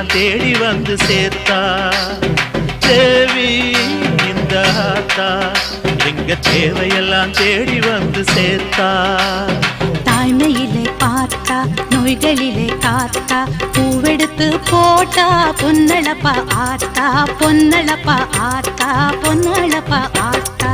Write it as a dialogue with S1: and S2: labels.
S1: தேவையெல்லாம் தேடி வந்து சேர்த்தா. தேவி இந்த ஆத்தா எங்க தேவையெல்லாம் தேடி வந்து சேர்த்தா.
S2: தாய்மையிலே பார்த்தா நோய்களிலே காத்தா பூவெடுத்து போட்டா பொன்னளப்பா ஆத்தா பொன்னளப்பா ஆத்தா பொன்னளப்பா ஆத்தா.